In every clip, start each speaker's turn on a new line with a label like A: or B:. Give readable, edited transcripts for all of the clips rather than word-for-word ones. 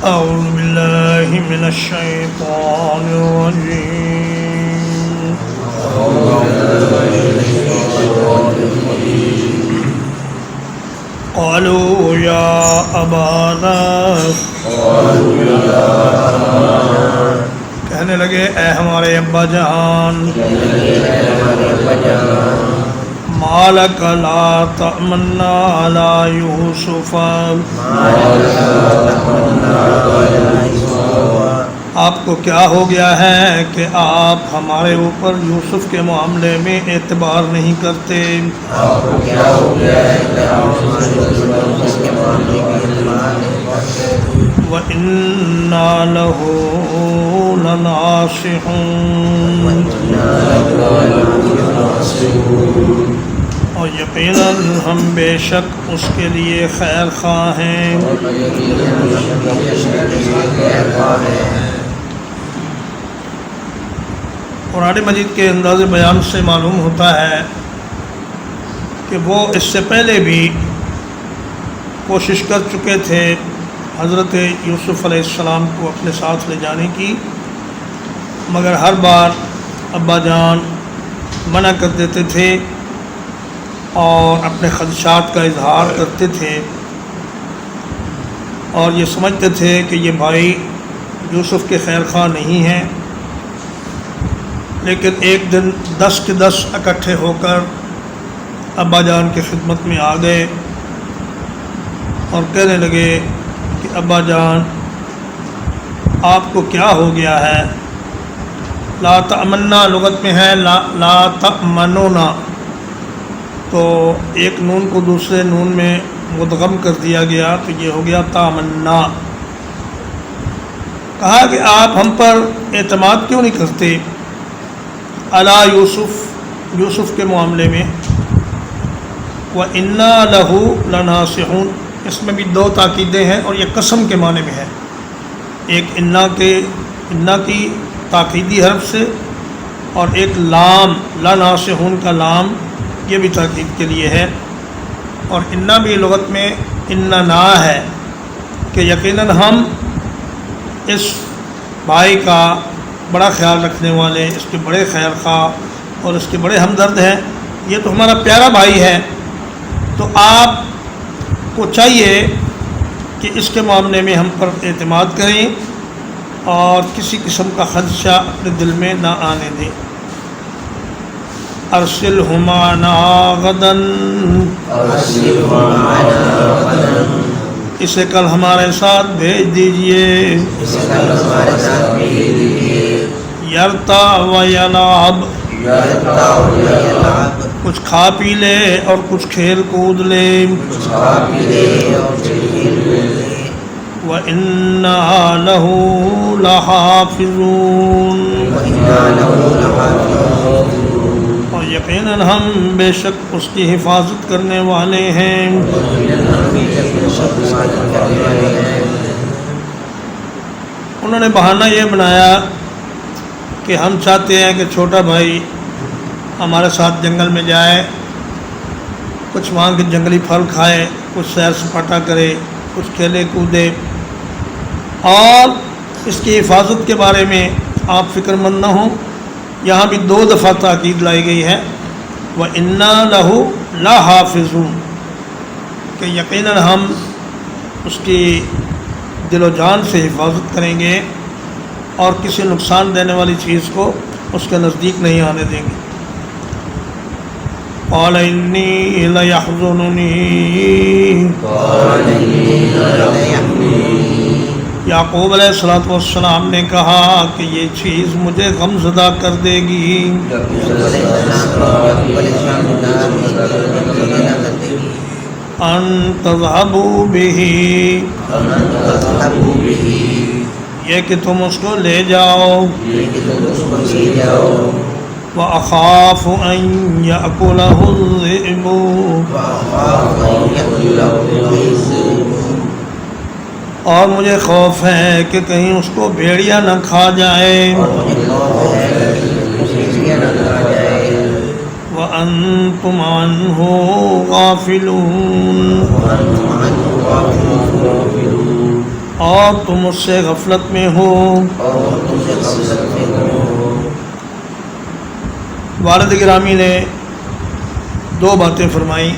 A: أعوذ بالله من الشيطان الرجيم قالوا يا أبانا کہنے لگے اے ہمارے ابا جان مالک لا تأمنا علی یوسف، آپ کو کیا ہو گیا ہے کہ آپ ہمارے اوپر یوسف کے معاملے میں اعتبار نہیں کرتے؟
B: آپ کو کیا ہو گیا ہے کہ آپ ہمارے اوپر یوسف کے معاملے میں اعتبار نہیں کرتے؟
A: وَإِنَّا لَهُ لَنَاصِحُونَ، اور یقیناً ہم بے شک اس کے لیے خیر خواہ ہیں۔ قرآن مجید کے انداز بیان سے معلوم ہوتا ہے کہ وہ اس سے پہلے بھی کوشش کر چکے تھے حضرت یوسف علیہ السلام کو اپنے ساتھ لے جانے کی، مگر ہر بار ابا جان منع کر دیتے تھے اور اپنے خدشات کا اظہار کرتے تھے، اور یہ سمجھتے تھے کہ یہ بھائی یوسف کے خیر خواہ نہیں ہیں۔ لیکن ایک دن 10 کے 10 اکٹھے ہو کر ابا جان کی خدمت میں آ گئے اور کہنے لگے کہ ابا جان آپ کو کیا ہو گیا ہے؟ لا تأمنا لغت میں ہے لا تأمنونا، تو ایک نون کو دوسرے نون میں مدغم کر دیا گیا تو یہ ہو گیا تامنا۔ کہا کہ آپ ہم پر اعتماد کیوں نہیں کرتے علی یوسف کے معاملے میں؟ وَإِنَّا لَهُ لَنَاصِحُونَ، اس میں بھی دو تاکیدیں ہیں اور یہ قسم کے معنی میں ہے، ایک انا کی تاکیدی حرف سے، اور ایک لام لَنَاصِحُونَ کا لام یہ بھی تاکید کے لیے ہے۔ اور انا بھی لغت میں اننا ہے کہ یقیناً ہم اس بھائی کا بڑا خیال رکھنے والے، اس کے بڑے خیر خواہ اور اس کے بڑے ہمدرد ہیں، یہ تو ہمارا پیارا بھائی ہے، تو آپ کو چاہیے کہ اس کے معاملے میں ہم پر اعتماد کریں اور کسی قسم کا خدشہ اپنے دل میں نہ آنے دیں۔ ارسلہ معنا غدا، اسے کل ہمارے ساتھ بھیج دیجئے، یرتع و یلعب، کچھ کھا پی لے اور کچھ کھیل کود لے، وَإِنَّا لَهُ لَحَافِظُونَ، اور یقیناً ہم بے شک اس کی حفاظت کرنے والے ہیں۔ انہوں نے بہانہ یہ بنایا کہ ہم چاہتے ہیں کہ چھوٹا بھائی ہمارے ساتھ جنگل میں جائے، کچھ وہاں کے جنگلی پھل کھائے، کچھ سیر سپاٹا کرے، کچھ کھیلے کودے، اور اس کی حفاظت کے بارے میں آپ فکر مند نہ ہوں۔ یہاں بھی 2 دفعہ تاکید لائی گئی ہے، وَإِنَّا لَهُ لَحَافِظُونَ، کہ یقیناً ہم اس کی دل و جان سے حفاظت کریں گے اور کسی نقصان دینے والی چیز کو اس کے نزدیک نہیں آنے دیں گے۔ قَالَ إِنِّي لَيَحْزُنُنِي، یعقوب علیہ السلام نے کہا کہ یہ چیز مجھے غم زدہ کر دے گی، ان تذهبوا به، یہ کہ تم اس کو لے جاؤ، وَأَخَافُ أَن يَأْكُلَهُ الذِّئْبُ، اور مجھے خوف ہے کہ کہیں اس کو بھیڑیا نہ کھا جائے، وَأَنْتُمْ عَنْهُ غَافِلُونَ، اور تم اس سے غفلت میں ہو.
B: اور تم سے غفلت میں ہو.
A: والد گرامی نے دو باتیں فرمائیں.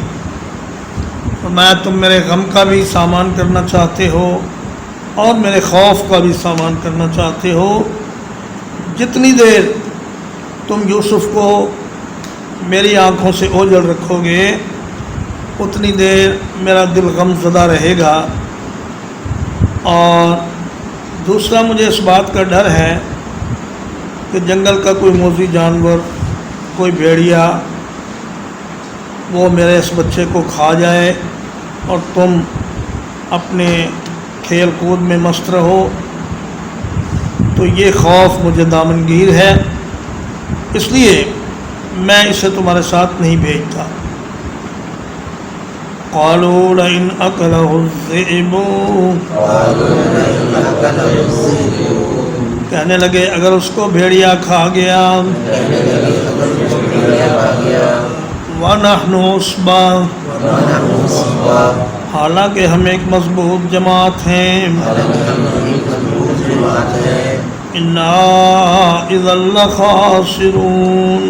A: فرمایا تم میرے غم کا بھی سامان کرنا چاہتے ہو اور میرے خوف کا بھی سامان کرنا چاہتے ہو. جتنی دیر تم یوسف کو میری آنکھوں سے اوجھل رکھو گے اتنی دیر میرا دل غم زدہ رہے گا. اور دوسرا مجھے اس بات کا ڈر ہے کہ جنگل کا کوئی موذی جانور، کوئی بھیڑیا، وہ میرے اس بچے کو کھا جائے اور تم اپنے کھیل کود میں مست رہو. تو یہ خوف مجھے دامنگیر ہے، اس لیے میں اسے تمہارے ساتھ نہیں بھیجتا. قالوا لئن أكله الذئب، کہنے لگے اگر اس کو بھیڑیا کھا گیا. وَنَحْنُ عُصْبَةٌ، حالانکہ ہم ایک مضبوط جماعت ہیں. إِنَّا إِذًا لَخَاسِرُونَ،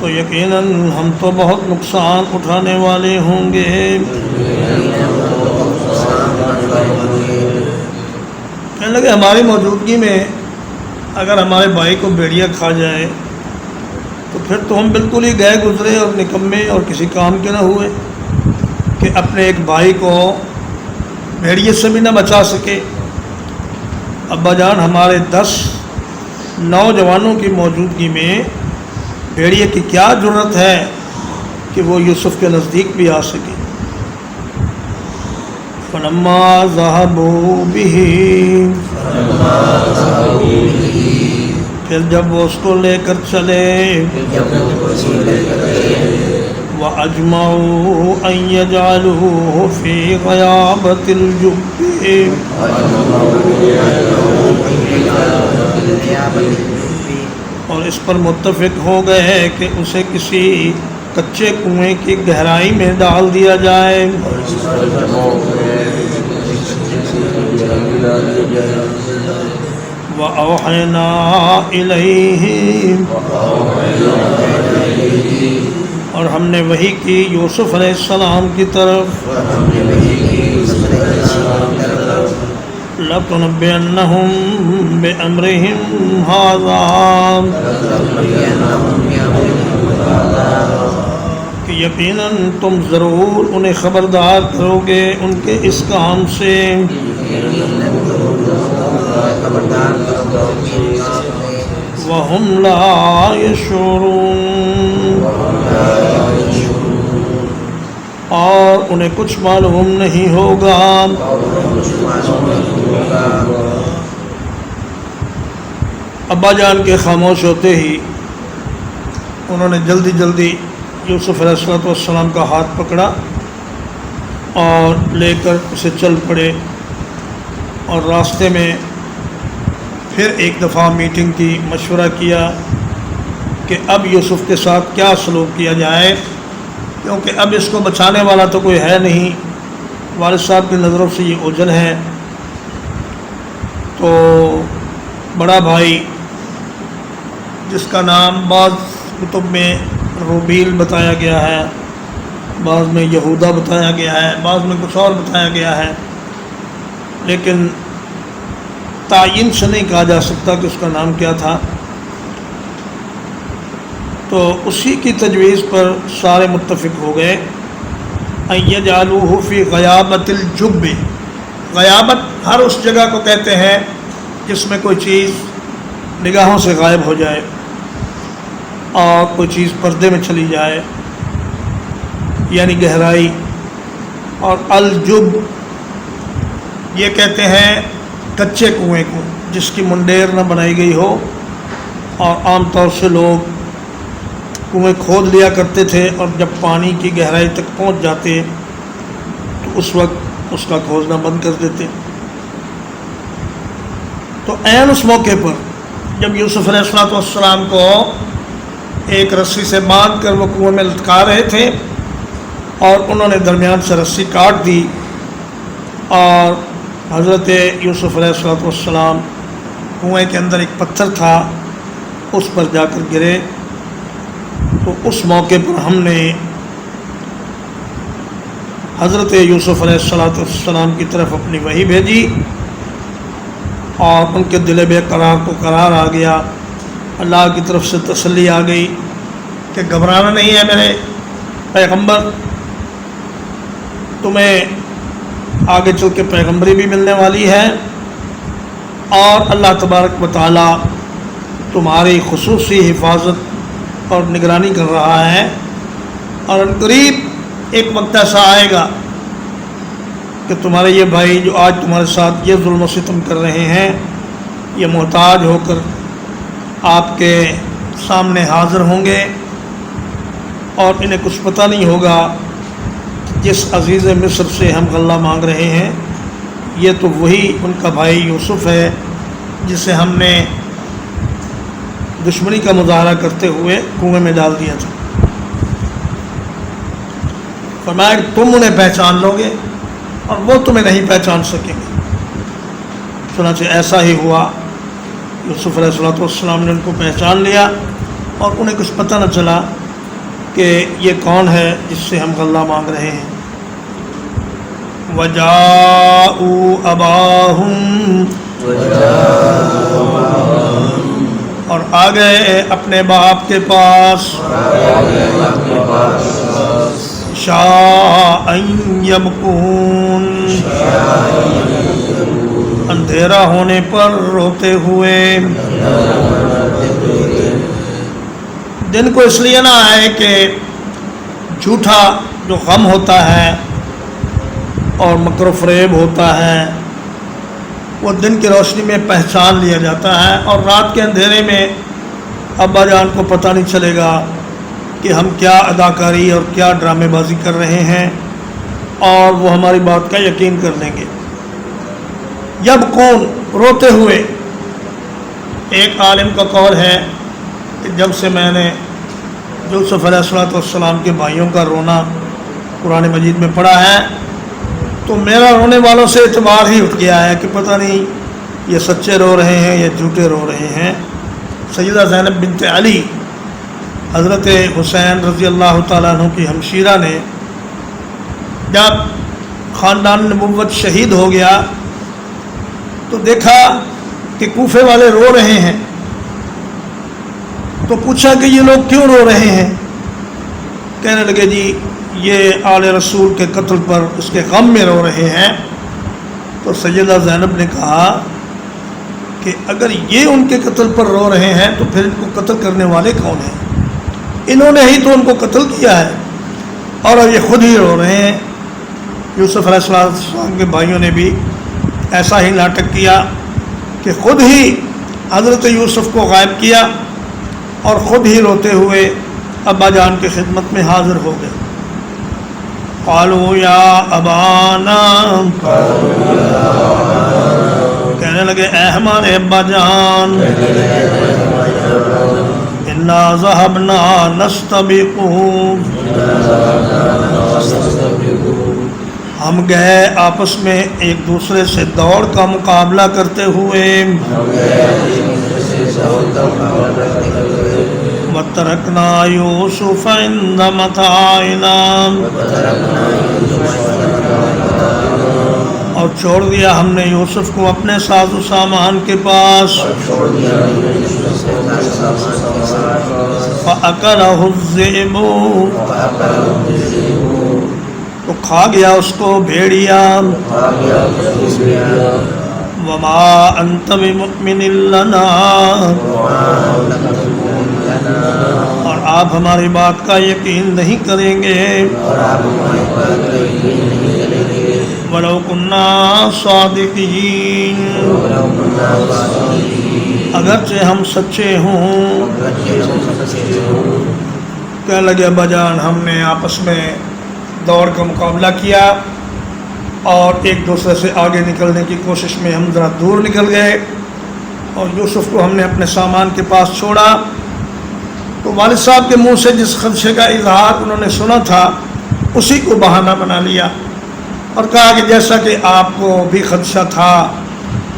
A: تو یقیناً ہم تو بہت نقصان اٹھانے والے ہوں گے. کہنے لگے ہماری موجودگی میں اگر ہمارے بھائی کو بھیڑیا کھا جائے تو پھر تو ہم بالکل ہی گئے گزرے اور نکمے اور کسی کام کے نہ ہوئے کہ اپنے ایک بھائی کو بھیڑیے سے بھی نہ بچا سکے. ابا جان ہمارے 10 نوجوانوں کی موجودگی میں بھیڑیے کی کیا ضرورت ہے کہ وہ یوسف کے نزدیک بھی آ سکے. فَلَمَّا ذَهَبُوا بِهِ، پھر جب وہ اس کو لے کر چلے. وَأَجْمَعُوا أَن يَجْعَلُوهُ فِي غَيَابَةِ الْجُبِّ، اور اس پر متفق ہو گئے کہ اسے کسی کچے کنویں کی گہرائی میں ڈال دیا جائے. وَأَوْحَيْنَا إِلَيْهِ، اور ہم نے وحی کی یوسف علیہ السلام کی طرف. لَتُنَبِّئَنَّهُم بِأَمْرِهِمْ هَٰذَا، کہ یقیناً تم ضرور انہیں خبردار کرو گے ان کے اس کام سے. وَهُمْ لَا يَشْعُرُونَ، اور انہیں کچھ معلوم نہیں ہوگا. ابا جان کے خاموش ہوتے ہی انہوں نے جلدی جلدی یوسف علیہ السلام کا ہاتھ پکڑا اور لے کر اسے چل پڑے. اور راستے میں پھر ایک دفعہ میٹنگ کی، مشورہ کیا کہ اب یوسف کے ساتھ کیا سلوک کیا جائے، کیونکہ اب اس کو بچانے والا تو کوئی ہے نہیں. والد صاحب کی نظروں سے یہ اوجھل ہے. تو بڑا بھائی جس کا نام بعض کتب میں روبیل بتایا گیا ہے، بعض میں یہودا بتایا گیا ہے، بعض میں کچھ اور بتایا گیا ہے، لیکن تعین سے نہیں کہا جا سکتا کہ اس کا نام کیا تھا. تو اسی کی تجویز پر سارے متفق ہو گئے. ان یجعلوہ فی غیابۃ الجب، غیابت ہر اس جگہ کو کہتے ہیں جس میں کوئی چیز نگاہوں سے غائب ہو جائے اور کوئی چیز پردے میں چلی جائے، یعنی گہرائی. اور الجب یہ کہتے ہیں کچے کنویں کو جس کی منڈیر نہ بنائی گئی ہو. اور عام طور سے لوگ کنویں کھود لیا کرتے تھے اور جب پانی کی گہرائی تک پہنچ جاتے تو اس وقت اس کا کھودنا بند کر دیتے. تو عین اس موقع پر جب یوسف علیہ السلام کو ایک رسی سے باندھ کر وہ کنویں میں لٹکا رہے تھے اور انہوں نے درمیان سے رسی کاٹ دی اور حضرت یوسف علیہ السلام کنویں کے اندر ایک پتھر تھا اس پر جا کر گرے۔ تو اس موقع پر ہم نے حضرت یوسف علیہ السلام کی طرف اپنی وحی بھیجی اور ان کے دل بے قرار کو قرار آ گیا، اللہ کی طرف سے تسلی آ گئی کہ گھبرانا نہیں ہے میرے پیغمبر، تمہیں آگے چل کے پیغمبری بھی ملنے والی ہے اور اللہ تبارک و تعالی تمہاری خصوصی حفاظت اور نگرانی کر رہا ہے، اور ان قریب ایک وقت ایسا آئے گا کہ تمہارے یہ بھائی جو آج تمہارے ساتھ یہ ظلم و ستم کر رہے ہیں، یہ محتاج ہو کر آپ کے سامنے حاضر ہوں گے، اور انہیں کچھ پتہ نہیں ہوگا جس عزیز مصر سے ہم غلہ مانگ رہے ہیں یہ تو وہی ان کا بھائی یوسف ہے جسے ہم نے دشمنی کا مظاہرہ کرتے ہوئے کنویں میں ڈال دیا تھا۔ فرمایا کہ تم انہیں پہچان لو گے اور وہ تمہیں نہیں پہچان سکیں گے۔ چنانچہ ایسا ہی ہوا، یوسف علیہ السلام نے ان کو پہچان لیا اور انہیں کچھ پتہ نہ چلا کہ یہ کون ہے جس سے ہم غلہ مانگ رہے ہیں۔ وَجَاءُوا أَبَاهُمْ، اور آ گئے اپنے باپ کے پاس، شَاءً يَبْكُونَ، اندھیرا ہونے پر روتے ہوئے۔ دن کو اس لیے نہ آئے کہ جھوٹا جو غم ہوتا ہے اور مکر و فریب ہوتا ہے وہ دن کی روشنی میں پہچان لیا جاتا ہے، اور رات کے اندھیرے میں ابا جان کو پتہ نہیں چلے گا کہ ہم کیا اداکاری اور کیا ڈرامے بازی کر رہے ہیں، اور وہ ہماری بات کا یقین کر لیں گے۔ یبکون، روتے ہوئے۔ ایک عالم کا قول ہے کہ جب سے میں نے یوسف علیہ السلام کے بھائیوں کا رونا قرآن مجید میں پڑھا ہے تو میرا رونے والوں سے اعتبار ہی اٹھ گیا ہے کہ پتہ نہیں یہ سچے رو رہے ہیں یا جھوٹے رو رہے ہیں۔ سیدہ زینب بنت علی حضرت حسین رضی اللہ تعالیٰ عنہ کی ہمشیرہ نے جب خاندان نبوت شہید ہو گیا تو دیکھا کہ کوفے والے رو رہے ہیں، تو پوچھا کہ یہ لوگ کیوں رو رہے ہیں؟ کہنے لگے جی یہ آل رسول کے قتل پر اس کے غم میں رو رہے ہیں۔ تو سیدہ زینب نے کہا کہ اگر یہ ان کے قتل پر رو رہے ہیں تو پھر ان کو قتل کرنے والے کون ہیں؟ انہوں نے ہی تو ان کو قتل کیا ہے اور اب یہ خود ہی رو رہے ہیں۔ یوسف علیہ السلام کے بھائیوں نے بھی ایسا ہی ناٹک کیا کہ خود ہی حضرت یوسف کو غائب کیا اور خود ہی روتے ہوئے ابا جان کی خدمت میں حاضر ہو گئے۔ قالوا یا ابانا، کہنے لگے اے ہمارے ابا جان، انا ذهبنا نستبق، ہم گئے آپس میں ایک دوسرے سے دوڑ کا مقابلہ کرتے ہوئے، وَتَرَكْنَا يُوسُفَ عِنْدَ مَتَاعِنَا، اور چھوڑ دیا ہم نے یوسف کو اپنے ساز و سامان کے پاس، فَأَكَلَهُ الذِّئْبُ، تو کھا گیا اس کو بھیڑیا، وَمَا أَنْتَ بِمُؤْمِنٍ لَنَا، اور آپ ہماری بات کا یقین نہیں کریں گے، وَلَوْ كُنَّا صَادِقِينَ، اگرچہ ہم سچے ہوں۔ کہنے لگے ابا جان ہم نے آپس میں دوڑ کا مقابلہ کیا اور ایک دوسرے سے آگے نکلنے کی کوشش میں ہم ذرا دور نکل گئے اور یوسف کو ہم نے اپنے سامان کے پاس چھوڑا۔ تو والد صاحب کے منہ سے جس خدشے کا اظہار انہوں نے سنا تھا اسی کو بہانہ بنا لیا اور کہا کہ جیسا کہ آپ کو بھی خدشہ تھا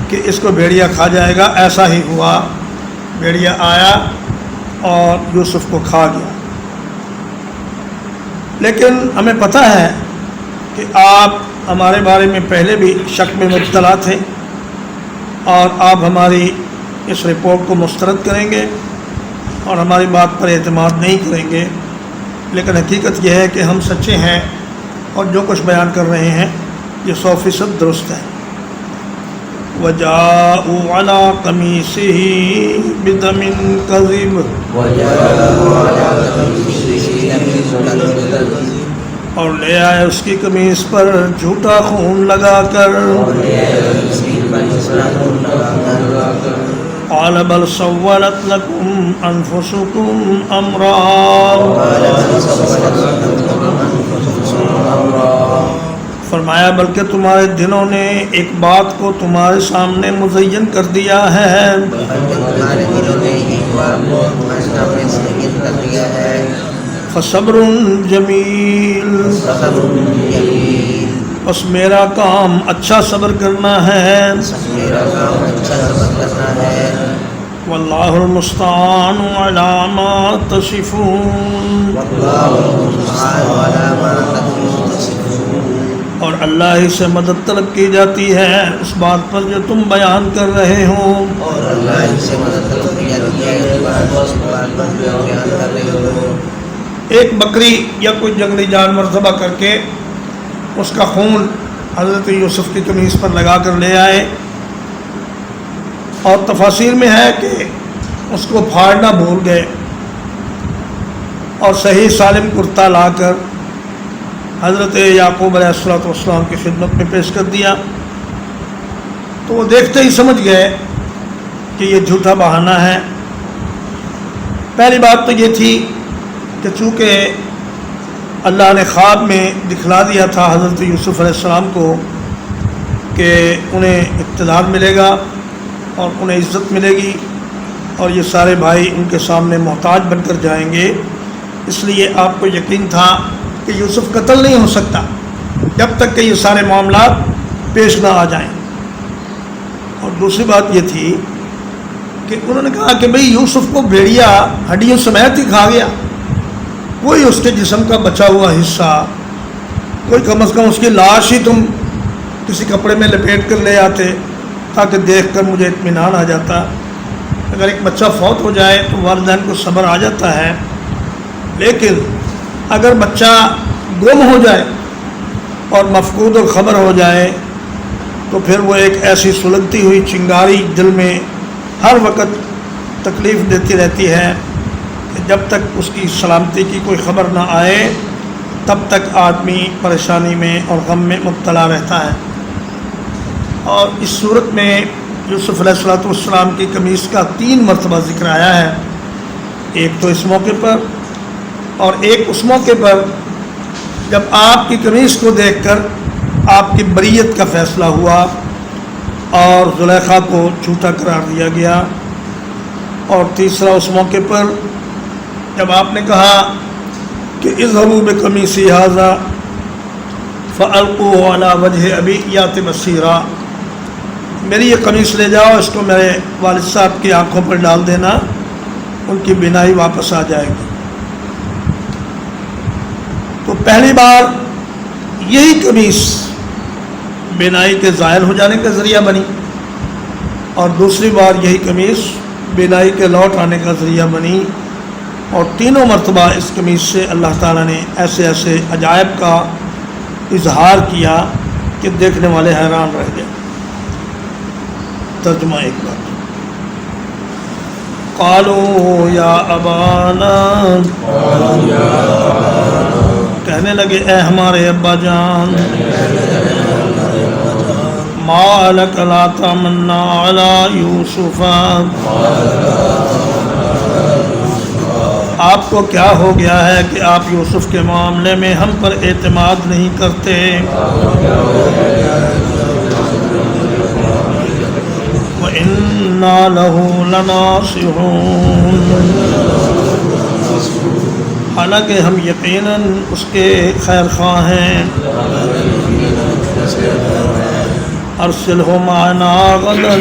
A: کہ اس کو بھیڑیا کھا جائے گا، ایسا ہی ہوا، بھیڑیا آیا اور یوسف کو کھا گیا۔ لیکن ہمیں پتہ ہے کہ آپ ہمارے بارے میں پہلے بھی شک میں مبتلا تھے اور آپ ہماری اس رپورٹ کو مسترد کریں گے اور ہماری بات پر اعتماد نہیں کریں گے، لیکن حقیقت یہ ہے کہ ہم سچے ہیں اور جو کچھ بیان کر رہے ہیں یہ 100% درست ہے۔ وَجَاءُوا عَلَىٰ قَمِيصِهِ بِدَمٍ كَذِبٍ، اور لے آئے اس کی قمیص پر جھوٹا خون لگا کر، قَالَ بَلْ سَوَّلَتْ لَكُمْ أَنفُسُكُمْ أَمْرًا، فرمایا بلکہ تمہارے دلوں نے ایک بات کو تمہارے سامنے مزین کر دیا ہے، فصبر جمیل، بس میرا کام اچھا صبر کرنا ہے، واللہ المستعان علی ما تصفون، اور اللہ ہی سے مدد طلب کی جاتی ہے اس بات پر جو تم بیان کر رہے ہو۔ ایک بکری یا کوئی جنگلی جانور ذبح کر کے اس کا خون حضرت یوسف کی قمیص پر لگا کر لے آئے، اور تفاسیر میں ہے کہ اس کو پھاڑنا بھول گئے اور صحیح سالم کرتا لا کر حضرت یعقوب علیہ السلام کی خدمت میں پیش کر دیا، تو وہ دیکھتے ہی سمجھ گئے کہ یہ جھوٹا بہانہ ہے۔ پہلی بات تو یہ تھی کہ چونکہ اللہ نے خواب میں دکھلا دیا تھا حضرت یوسف علیہ السلام کو کہ انہیں اقتدار ملے گا اور انہیں عزت ملے گی اور یہ سارے بھائی ان کے سامنے محتاج بن کر جائیں گے، اس لیے آپ کو یقین تھا کہ یوسف قتل نہیں ہو سکتا جب تک کہ یہ سارے معاملات پیش نہ آ جائیں۔ اور دوسری بات یہ تھی کہ انہوں نے کہا کہ بھئی یوسف کو بھیڑیا ہڈیوں سمیت ہی کھا گیا، کوئی اس کے جسم کا بچا ہوا حصہ، کوئی کم از کم اس کی لاش ہی تم کسی کپڑے میں لپیٹ کر لے آتے تاکہ دیکھ کر مجھے اطمینان آ جاتا۔ اگر ایک بچہ فوت ہو جائے تو والدین کو صبر آ جاتا ہے، لیکن اگر بچہ گم ہو جائے اور مفقود الخبر ہو جائے تو پھر وہ ایک ایسی سلگتی ہوئی چنگاری دل میں ہر وقت تکلیف دیتی رہتی ہے کہ جب تک اس کی سلامتی کی کوئی خبر نہ آئے تب تک آدمی پریشانی میں اور غم میں مبتلا رہتا ہے۔ اور اس صورت میں یوسف علیہ السلام کی قمیص کا 3 مرتبہ ذکر آیا ہے، ایک تو اس موقع پر اور ایک اس موقع پر جب آپ کی قمیص کو دیکھ کر آپ کی بریت کا فیصلہ ہوا اور زلیخا کو جھوٹا قرار دیا گیا، اور تیسرا اس موقع پر جب آپ نے کہا کہ اذهبوا بقمیصی ھذا فألقوه علی وجہ ابی یأت بصیرا، میری یہ قمیص لے جاؤ، اس کو میرے والد صاحب کی آنکھوں پر ڈال دینا، ان کی بینائی واپس آ جائے گی۔ تو پہلی بار یہی قمیص بینائی کے زائل ہو جانے کا ذریعہ بنی، اور دوسری بار یہی قمیص بینائی کے لوٹ آنے کا ذریعہ بنی، اور تینوں مرتبہ اس قمیص سے اللہ تعالیٰ نے ایسے ایسے عجائب کا اظہار کیا کہ دیکھنے والے حیران رہ گئے۔ ترجمہ ایک بار، قالوا یا ابانا، کہنے لگے اے ہمارے ابا جان، ما لک لا تمنا علی یوسف، آپ کو کیا ہو گیا ہے کہ آپ یوسف کے معاملے میں ہم پر اعتماد نہیں کرتے؟ وَإِنَّا لَهُ لَنَاصِحُونَ، حالانکہ ہم یقیناً اس کے خیر خواہ ہیں. ارسلہ معنا غدا،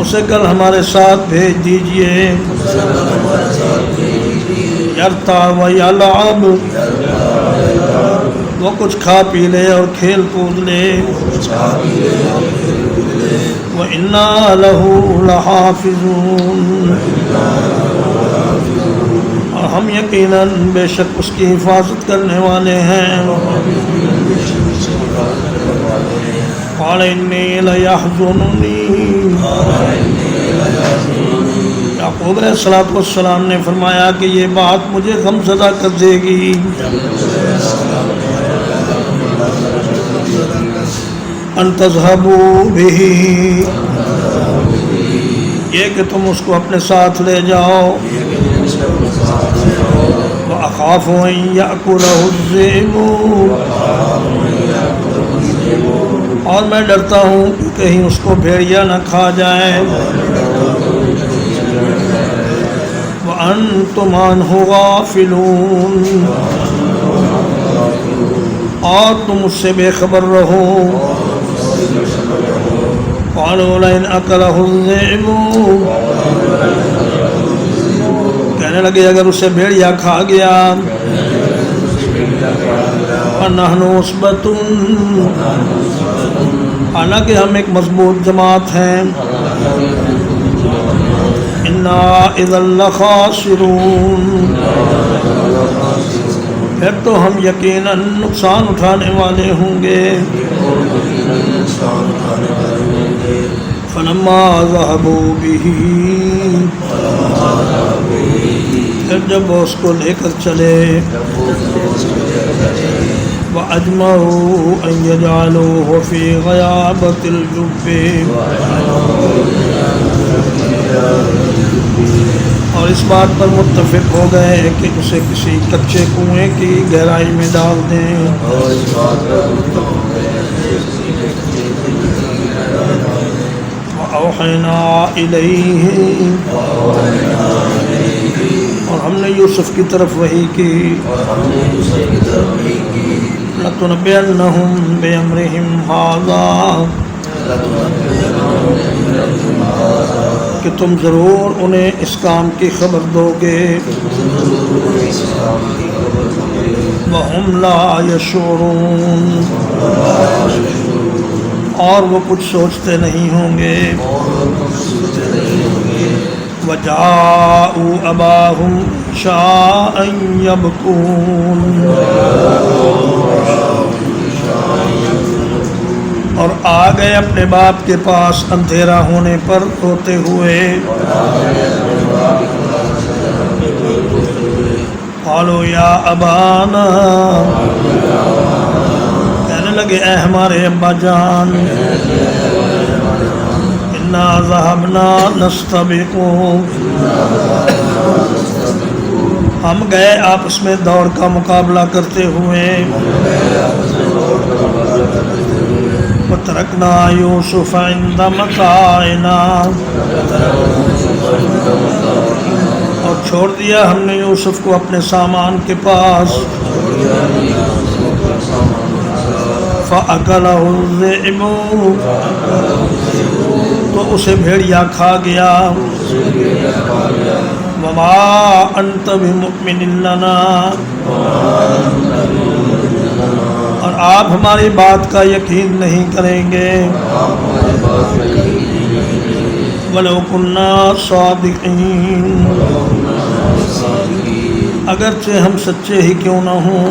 A: اسے کل ہمارے ساتھ بھیج دیجئے. یرتع و یلعب، وہ کچھ کھا پی لے اور کھیل کود لے. وَإِنَّا لَهُ لَحَافِظُونَ، اور ہم یقیناً بے شک اس کی حفاظت کرنے والے ہیں. قَالَ إِنِّي لَيَحْزُنُنِي، یعقوب علیہ السلام نے فرمایا کہ یہ بات مجھے غم زدہ کر دے گی. ان تذهبوا به، یہ کہ تم اس کو اپنے ساتھ لے جاؤ. وَأَخَافُ أَن يَأْكُلَهُ الذِّئْبُ، اور میں ڈرتا ہوں کہ کہیں اس کو بھیڑیا نہ کھا جائے. وَأَنْتُمْ عَنْهُ غَافِلُونَ، اور تم اس سے بے خبر رہو. قَالُوا لَئِنْ أَكَلَهُ الذِّئْبُ، کہنے لگے اگر اسے بھیڑیا کھا گیا. وَنَحْنُ عُصْبَةٌ، حالانکہ ہم ایک مضبوط جماعت ہیں. إِنَّا إِذًا لَخَاسِرُونَ، پھر تو ہم یقیناً نقصان اٹھانے والے ہوں گے. فَلَمَّا ذَهَبُوا بِهِ، پھر جب وہ اس کو لے کر چلے. وَأَجْمَعُوا أَن يَجْعَلُوهُ فِي غَيَابَةِ الْجُبِّ، اور اس بات پر متفق ہو گئے کہ اسے کسی کچے کنویں کی گہرائی میں ڈال دیں. وَأَوْحَيْنَا إِلَيْهِ، اور ہم نے یوسف کی طرف وحی کی. لَتُنَبِّئَنَّهُم بِأَمْرِهِمْ هَٰذَا، کہ تم ضرور انہیں اس کام کی خبر دو گے. وَهُمْ لَا يَشْعُرُونَ، اور وہ کچھ سوچتے نہیں ہوں گے. وَجَاءُوا أَبَاهُمْ عِشَاءً يَبْكُونَ، اور آ گئے اپنے باپ کے پاس اندھیرا ہونے پر روتے ہوئے. قالوا یا ابانا، کہنے لگے اے ہمارے ابا جان. انا ذهبنا نستبق، ہم گئے آپس میں دوڑ کا مقابلہ کرتے ہوئے. وترکنا یوسف عند متاعنا، اور چھوڑ دیا ہم نے یوسف کو اپنے سامان کے پاس. فَأَكَلَهُ الذِّئْبُ، تو اسے بھیڑیا کھا گیا. وَمَا أَنْتَ بِمُؤْمِنٍ لَنَا، اور آپ ہماری بات کا یقین نہیں کریں گے. وَلَوْ كُنَّا صَادِقِينَ، اگرچہ ہم سچے ہی کیوں نہ ہوں.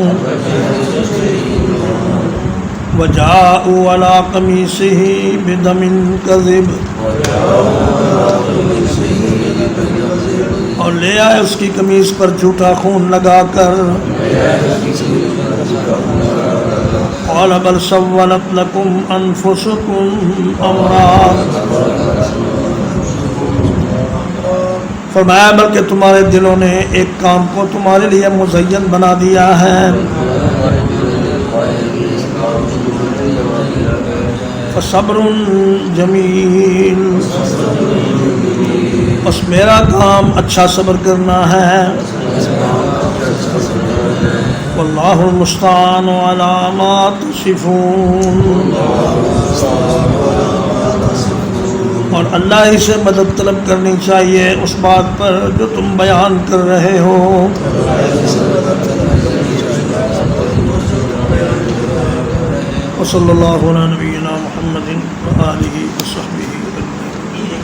A: وَجَاءُوا عَلَىٰ قَمِيصِهِ بِدَمٍ كَذِبٍ، اور لے آئے اس کی قمیص پر جھوٹا خون لگا کر. قَالَ بَلْ سَوَّلَتْ لَكُمْ أَنفُسُكُمْ أَمْرًا، فرمایا بلکہ تمہارے دلوں نے ایک کام کو تمہارے لیے مزین بنا دیا ہے. فصبر جمیل، بس میرا کام اچھا صبر کرنا ہے. واللہ المستعان علی ما تصفون. اور اللہ ہی سے مدد طلب کرنی چاہیے اس بات پر جو تم بیان کر رہے ہو. وصلی اللہ علی نبینا محمد وآلہ وصحبہ.